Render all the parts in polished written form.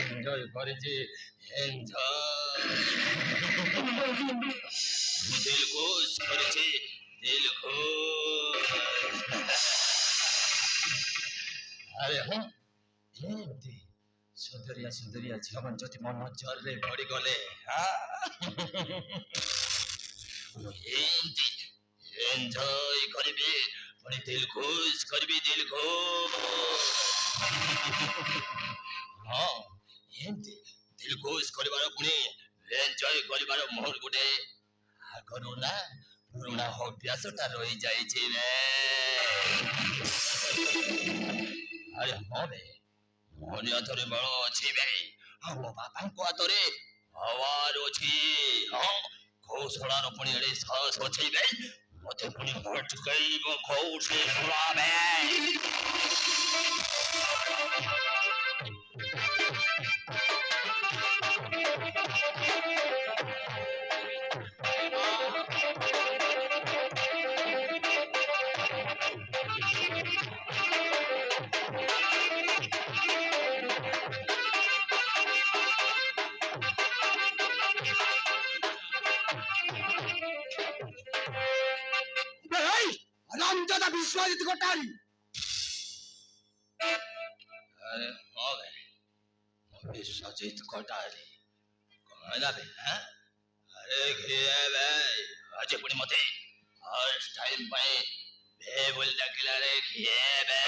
Enjoy করেছি, enjoy দিল খুশ করেছে, দিল খুশ। আরে হ্যাঁ এমতি ସୁନ୍ଦରିଆ ସୁନ୍ଦରିଆ ଝିଅମାନେ ଯଦି ମନ ଜରରେ ପଡ଼ିଗଲେ ଏମତି ଏନଜୟ କରିବେ, ପୁଣି ଦିଲ ଖୁଶ କରିବି, ଦିଲ ଖୁଶ। ହଁ ଏମତି ଦିଲ ଖୁଶ କରିବାର ପୁଣି ଏନଜୟ କରିବାର ମୋର ଗୋଟେ ଆଗରୁ ନା ପୁରୁଣା ଅଭ୍ୟାସଟା ରହିଯାଇଛି ରେ। ଆରେ ହଁ ବେ, ମୋରି ହାତରେ ବଳ ଅଛି ବେ, ଆଉ ମୋ ବାପାଙ୍କ ହାତରେ ପାୱାର ଅଛି। ହଁ କୌଶଳର ପୁଣି ଏଡ଼େ ସାହସ ଅଛି ବେ, ମତେ ପୁଣି ଭଟକେଇବ କୋଉଠି ଶୁଣାବେ। রামজাদা বিশ্বজিৎ কোটারি। আরে ହଁ ବେ, ବିଶ୍ୱଜିତ କୋଟାରୀ କଣ ହେଲା ବେ? ଆରେ କିଏ ବେ? ଆଜି ପୁଣି ମତେ ଫାର୍ଷ୍ଟ ଟାଇମ୍ ପାଇଁ ବେ ବୋଲି ଡାକିଲା ରେ, କିଏ ବେ?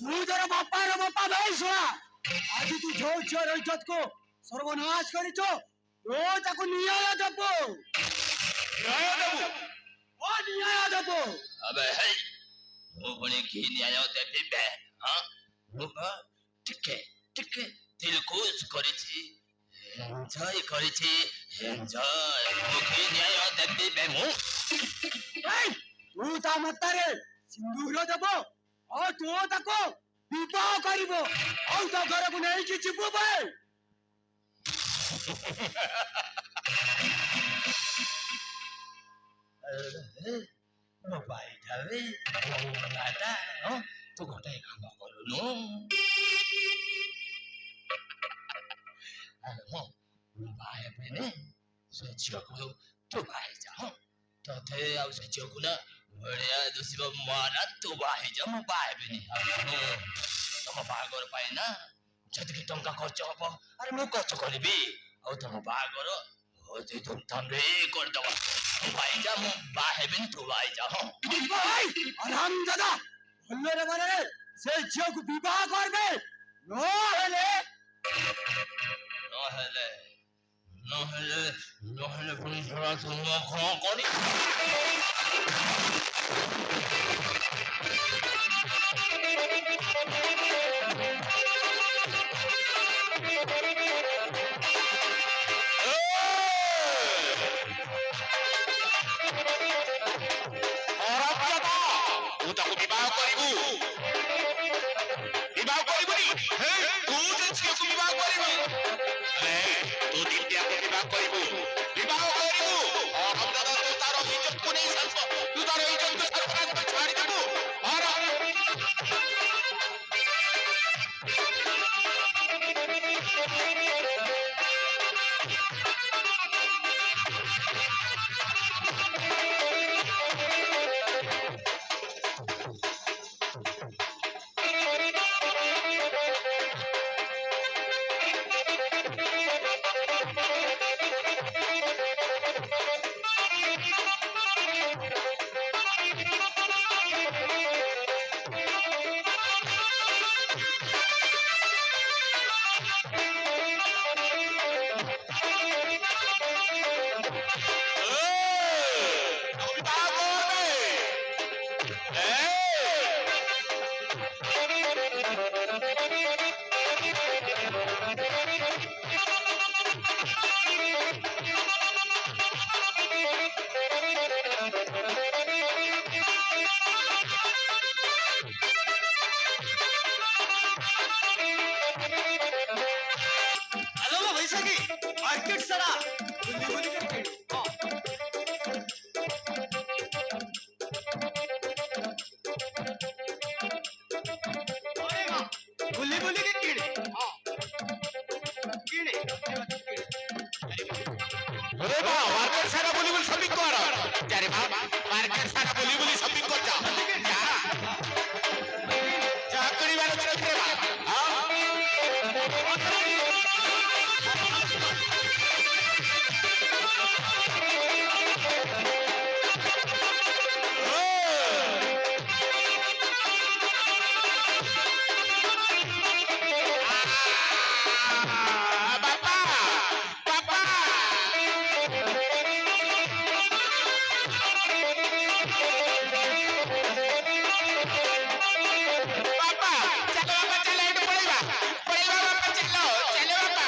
ମୁଁ ତୋର ବାପାର ବାପା ଭାଇ ଶୁଣା, ଆଜି ତୁ ଯୋଉ ଝିଅର ଇଜ୍ଜତକୁ ସର୍ବନାଶ କରିଛୁ, ତୁ ତାକୁ ନ୍ୟାୟ ଦେବୁ। ନ୍ୟାୟ ଦେବୁ? ନ୍ୟାୟ ଦେବୁ। ଆବେ ହେଇ, ମୁଁ ପୁଣି କି ନ୍ୟାୟ ଦେବି ବେ? ମୁଁ ଟିକେ ଟିକେ ଦିଲ ଖୁଶ କରିଛି, ଏନଜୟ କରିଛି, ଏନଜୟ। ମୁଁ କି ନ୍ୟାୟ ଦେବି ବେ? ମୁଁ ତୁ ତା ମତାରେ ସିନ୍ଦୁର ଦେବ, ଆଉ ତୁ ତାକୁ ବିବାହ କରିବ, ଆଉ ତା ଘରକୁ ନେଇକି ଯିବୁ ବେ। ମୋ ଭାଇଟା ବେ, ମଙ୍ଗଳାଟା, ତୁ ଗୋଟେ କାମ କରୁନୁ। ହଁ ମୁଁ ବାହା ହେବିନି, ସେ ଝିଅକୁ ତୁ ବାହା ହେଇଯା। ହଁ ତତେ ଆଉ ସେ ଝିଅକୁ ନା ବଢିଆ ଦୁଷିବ ମାରା, ତୁ ବାହା ହେଇଯା, ମୁଁ ବାହା ହେବିନି। ତମ ବାହାଘର ପାଇଁ ନା ଯେତିକି ଟଙ୍କା ଖର୍ଚ୍ଚ ହବ, ଆରେ ମୁଁ ଖର୍ଚ୍ଚ କରିବି, ଆଉ ତମ ବାହାଘର ଅତି ଧୁମଧାମରେ କରିଦବା। ତୁ ବାହା ହେଇଯା, ମୁଁ ବାହା ହେବିନି, ତୁ ବାହା ହେଇଯା। ହଁ ରାମଜାଦା ଭଲରେ ଭଲରେ ସେ ଝିଅକୁ ବିବାହ କରିବେ, ନହେଲେ ନହେଲେ ନହେଲେ ନହେଲେ ପୁଣି ଝଡ଼ା ଶୁଣିବ କଣ କରି। ତୁ ତାକୁ ବିବାହ କରିବୁ? ବିବାହ କରିବୁନି? ତୁ ସେ ଝିଅକୁ ବିବାହ କରିବୁ? ତୁ ଦିବ୍ୟାକୁ ବିବାହ କରିବୁ? ବିବାହ କରିବୁ? ତୁ ତାର ଇଜ୍ଜତକୁ ନେଇ ତୁ ତାର ଇଜ୍ଜତକୁ ସର୍ବନାଶ କରି ଛାଡ଼ିଦେବୁ? मार्केट सड़ा बुली बुली करके মার্কেট সারা বলি বলি শপিং কর যারে বাবা মার্কেট সারা বলি বলি শপিং কর যা যা যা করিবার আছে রে বাবা বাবা বাবা চলো একটু পড়াইবা পড়াইবা বাবা চলো চলো বাবা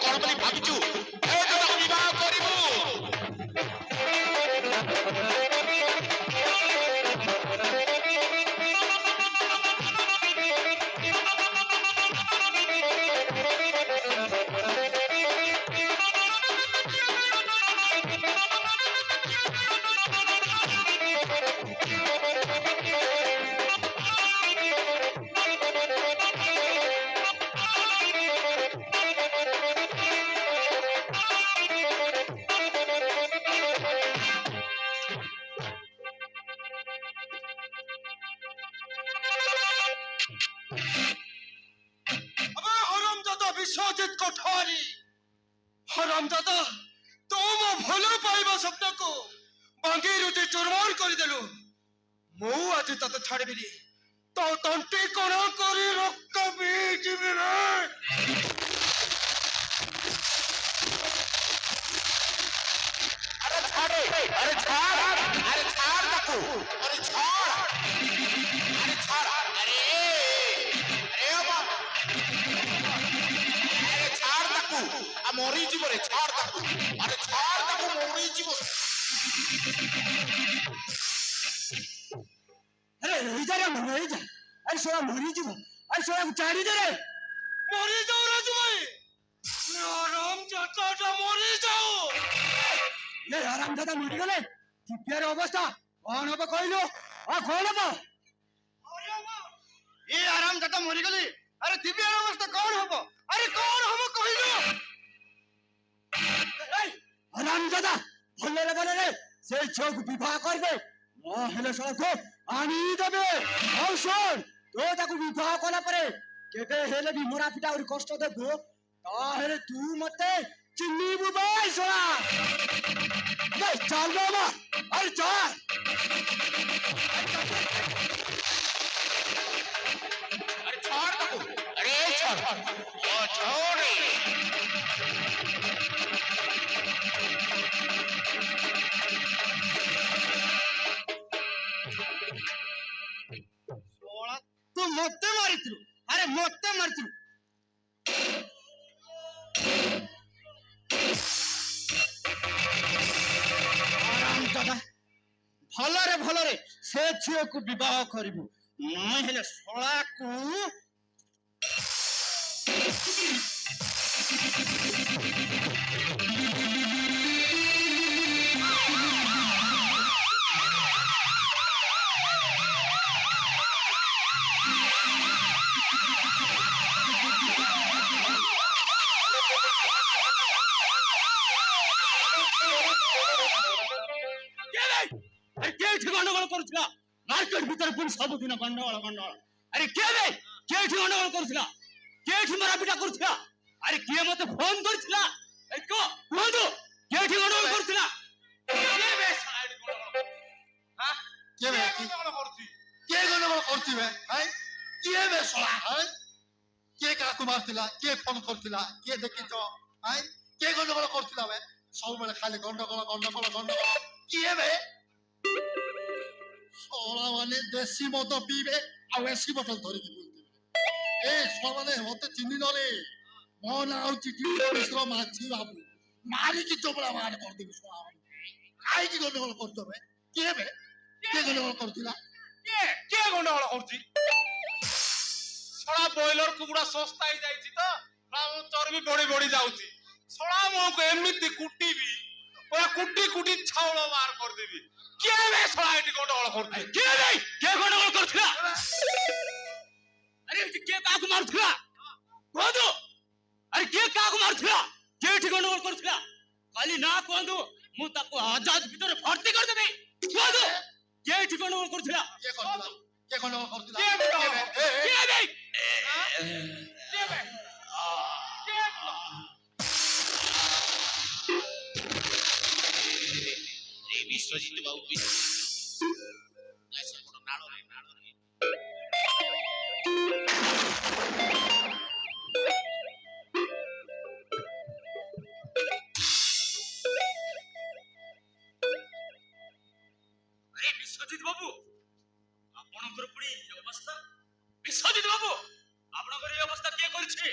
কଣ ବୋଲି ଭାବିଛୁ ଏ ତୋତେ ବିବାହ କରିବୁ আবে হরামজাদা বিশ্বজিৎ কোঠারি হরামজাদা তোম ଭଲ ପାଇବା ଶବ୍ଦକୁ ଭାଙ୍ଗି ରୁଟି ଚୁରମାର କରିଦେଲୁ ମୁଁ ଆଜି ତତେ ଛାଡ଼ିବିନି ତୋ ତଣ୍ଟି କଣ କରି ରକ୍ତ ପିଇଯିବି ରେ अरे छाड़े अरे छाड़ अरे छाड़ तकू अरे छाड़ अरे छाड़ अरे अरे बाबा अरे छाड़ तकू आ मरी जीव रे छाड़ तकू अरे छाड़ तकू मरी जीव अरे रही जा रे मरी जा अरे सोरा मरी जीव अरे सोरा चाड़ी दे रे मरी जाओ राजू भाई हरामजादा मरी जाओ ये हरामजादा मरी गले दिव्यार अवस्था कौन हब कहलु आ कौन हब ये हरामजादा मरी गले अरे दिव्यार अवस्था कौन हब अरे कौन हब कहलु हरामजादा भले लगा रे से छोक विवाह करबे न हेले सळको आनी देबे औ सुन तो ताकू विवाह कला परे केबे हेले भी मोरा पिटा और कष्ट देबो ताहेले तू मते चिन्नी बुबाई सोला अबे चल बाबा अरे चल अरे छाड़ तकू अरे छाड़ ओ छोड़े सोला तू मते मारिथिलु अरे मते मारिथिलु हरामजादा भलरे से झियोकु विवाह करिबु न हेले सोलाकु अरे केठी गंडगोल करुछला मार्केट भीतर पुन सब दिन गंडगोल अरे केठी गंडगोल करुछला केठी मारा पिटा करुछला अरे के मते फोन करछला ए को कोदो केठी गंडगोल करुछला के बे साइड गंडगोल हां के बे के गंडगोल करती बे हाय के बे सोला हाय के काकू मारतिला के फोन करतिला के देखि तो हाय के गंडगोल करतिला बे सब बेले खाली गंडगोल के बे सोला माने देसी मत पीबे आ एसी बोतल धरि की बोलते ए सोला माने होते चिन्नी नरे मोन आउ चिटी मिश्र माछी बाबू मारी की चोपड़ा मार कर देबे सोला काई की गंडगोल करतो बे के गंडगोल करतिला के गंडगोल करछि सळा बॉयलर कुकुड़ा सस्ता ही जाईछि तो सळा चर्बी बड़ी बड़ी जाउछि सळा मो को एमिति कुटीबी পুরা কুটি কুটি ছাউল মার করদেবি কে বে শোনা এটি গন্ডগোল করছে কে রে কে গন্ডগোল করছিলা আরে এটি কে কাকু মারছিলা কোদু আরে কে কাকু মারছিলা কে এটি গন্ডগোল করছিলা কালি না কোদু মু তাকু আজাদ ভিতরে ভর্তি করে দেবে কোদু কে এটি গন্ডগোল করছিলা কে করছিলা কে গন্ডগোল করছিলা কে বে কে রে কে বে এই বিশ্বজিৎ বাবু এসে কোনো নাড়ো রে আরে বিশ্বজিৎ বাবু আপনাদের পুরি এই অবস্থা বিশ্বজিৎ বাবু আপনাদের এই অবস্থা কে করেছে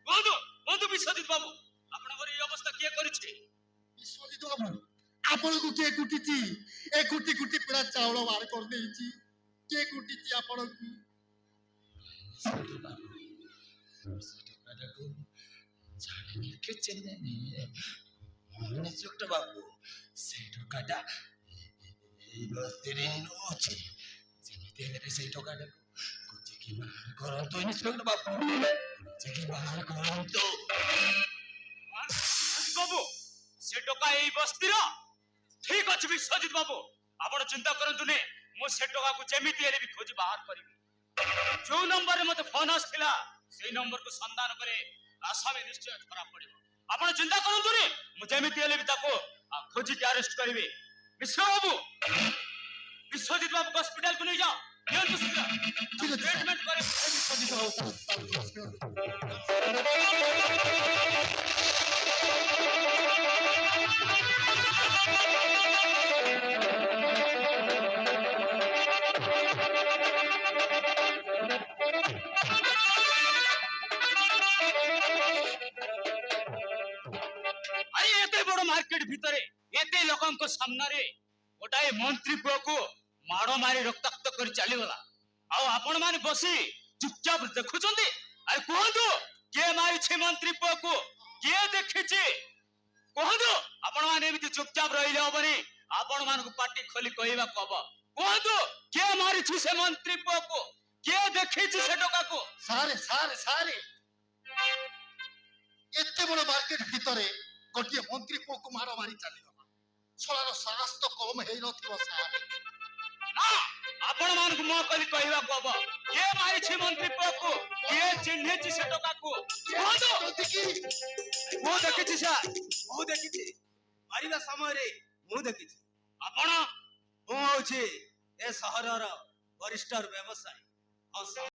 বন্ধু বন্ধু বিশ্বজিৎ বাবু আপনাদের এই অবস্থা কে করেছে ବିଶ୍ୱଜିତ ବାବୁ ଆପଣଙ୍କୁ କିଏ କୁଟିଛି ଏ କୁଟି କୁଟି ପୁରା ଚାଉଳ ବାହାର କରିଦେଇଛି କିଏ କୁଟିଛି ଆପଣଙ୍କୁ ଜାଣିନି କି ଚିହ୍ନିନି ନିଯୁକ୍ତ ବାବୁ ସେଇ ଟଙ୍କାଟା এই ବସ୍ତିରେ ଅଛି ଯେମିତି ହେଲେ ସେଇ ଟଙ୍କାଟାକୁ ଖୋଜିକି ବାହାର କରନ୍ତୁ ନିଯୁକ୍ତ ବାବୁ ଖୋଜିକି ବାହାର କରନ୍ତୁ ବାବୁ ସେ ଟଙ୍କା ଏଇ ବସ୍ତିର ଠିକ ଅଛି ବିଶ୍ୱଜିତ ବାବୁ ଆପଣ ଚିନ୍ତା କରନ୍ତୁନି ମୁଁ ସେ ଟଙ୍କାକୁ ଯେମିତି ହେଲେ ବି ଖୋଜି ବାହାର କରିବି ଯୋଉ ନମ୍ବରରେ ମତେ ଫୋନ ଆସିଥିଲା ସେଇ ନମ୍ବରକୁ ସନ୍ଧାନ କରି ଆସାମୀ ନିଶ୍ଚୟ ଧରା ପଡିବ ଆପଣ ଚିନ୍ତା କରନ୍ତୁନି ମୁଁ ଯେମିତି ହେଲେ ବି ତାକୁ ଖୋଜିକି ଆରେଷ୍ଟ କରିବି ମିଶ୍ର ବାବୁ ବିଶ୍ୱଜିତ ବାବୁକୁ ହସ୍ପିଟାଲକୁ ନେଇଯାଅ ନିଅନ୍ତୁ ଶୀଘ୍ର ଠିକ ଅଛି ଟ୍ରିଟମେଣ୍ଟ କରିବି ବିଶ୍ୱଜିତ ବାବୁ ଆରେ ଏତେ ବଡ ମାର୍କେଟ ଭିତରେ ଏତେ ଲୋକଙ୍କ ସାମ୍ନାରେ ଗୋଟାଏ ମନ୍ତ୍ରୀ ପୁଅକୁ ମାଡ଼ ମାରି ରକ୍ତାକ୍ତ କରି ଚାଲିଗଲା ଆଉ ଆପଣ ମାନେ ବସି ଚୁପଚାପ ଦେଖୁଛନ୍ତି ଆରେ କୁହନ୍ତୁ କିଏ ମାରିଛି ମନ୍ତ୍ରୀ ପୁଅକୁ କିଏ ଦେଖିଛି କୁହନ୍ତୁ ଆପଣ ମାନେ ଏମିତି ଚୁପଚାପ ରହିଲେ ହବନି ଆପଣ ମାନଙ୍କୁ ପାଟି ଖୋଲି କହିବାକୁ ହବ କୁହନ୍ତୁ କିଏ ମାରିଛି ସେ ମନ୍ତ୍ରୀ ପୁଅକୁ କିଏ ଦେଖିଛି ସେ ଟୋକାକୁ ସାରେ ସାରେ ସାରେ ଏତେ ବଡ ମାର୍କେଟ ଭିତରେ ଗୋଟିଏ ମନ୍ତ୍ରୀ ପୁଅକୁ ମାର ମାରି ଚାଲିଗଲା ଛଳାର ସାହସ ତ କମ ହେଇନଥିବ ସାର୍ ନା ଆପଣ ମାନଙ୍କୁ ମୋ କଲି କହିବାକୁ ହବ କିଏ ମାରିଛି ମନ୍ତ୍ରୀ ପୁଅକୁ କିଏ ଚିହ୍ନିଛି ସେ ଟୋକାକୁ କୁହନ୍ତୁ ମୁଁ ଦେଖିଛି ସାର୍ ମୁଁ ଦେଖିଛି ମାରିବା ସମୟରେ ମୁଁ ଦେଖିଛି ଆପଣ ମୁଁ ହଉଛି ଏ ସହରର ବରିଷ୍ଠ ବ୍ୟବସାୟୀ